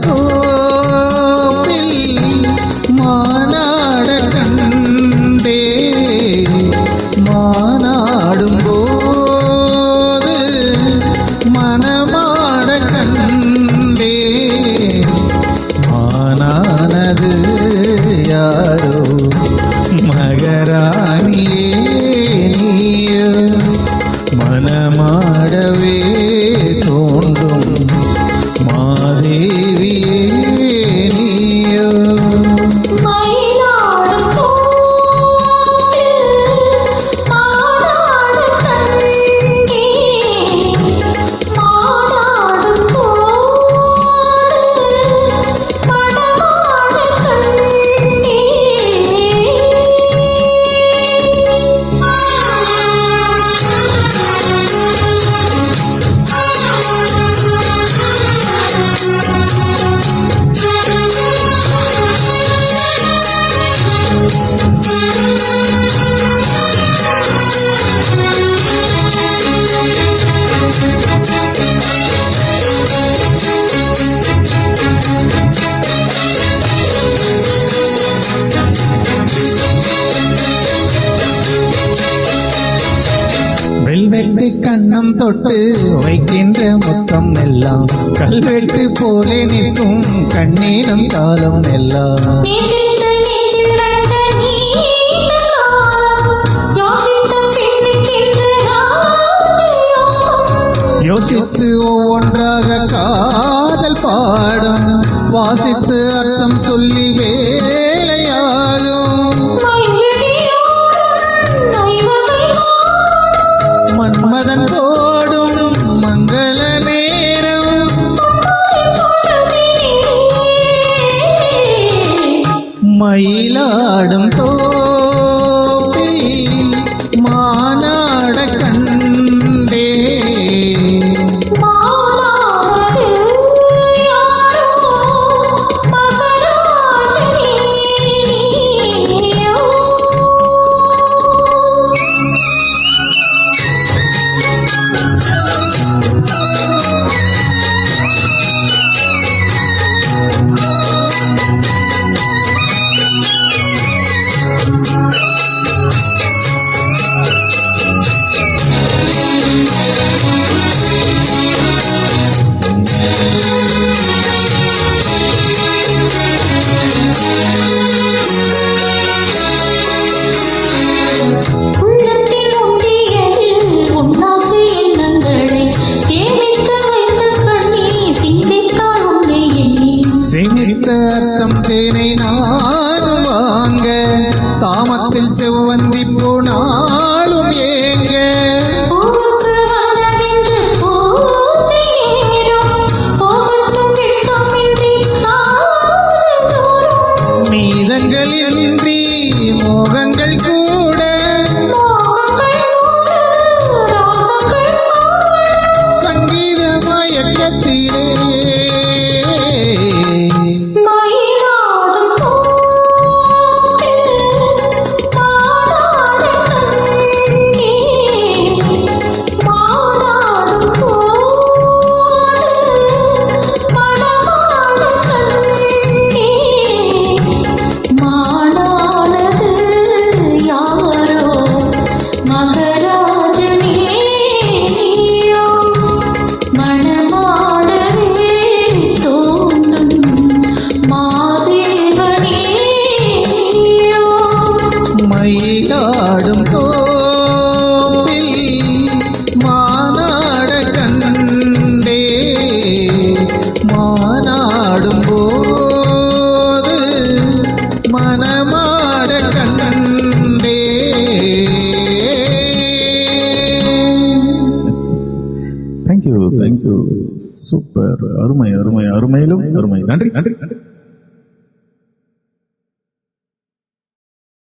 தோப்பில் மானாட கண்டே மானாடும் போது மனமாட கண்டே மானானது யாரோ மகராணியே நீயோ மனமாடவே தோன்றும் மாதேவியே நீயோ வெல்வெட்டு கண்ணம் தொட்டு வைக்கின்ற முத்தம் எல்லாம் கல்வெட்டு போலே நிற்கும் கண்ணீரம் காலம் எல்லாம் யோசித்து ஒவ்வொன்றாக காதல் பாடும் வாசித்து அர்த்தம் சொல்லி வேலையாகும் மன்மதன் போடும் மங்கள நேரம் மயிலாடும் தோப்பில் மானாட கண்டே அர்த்தம் தேனை நானும் வாங்க சாமத்தில் செவ்வந்தி போனாலும் ஏங்க மீதங்களின்றி மோகங்கள் கூட சங்கீத மயக்கத்திலே மயிலாடும் தோப்பில் மானாட கண்டே மானாடும் போது மனமாட கண்டே. தேங்க்யூ சூப்பர், அருமை அருமை, அருமையிலும் அருமை. நன்றி நன்றி நன்றி.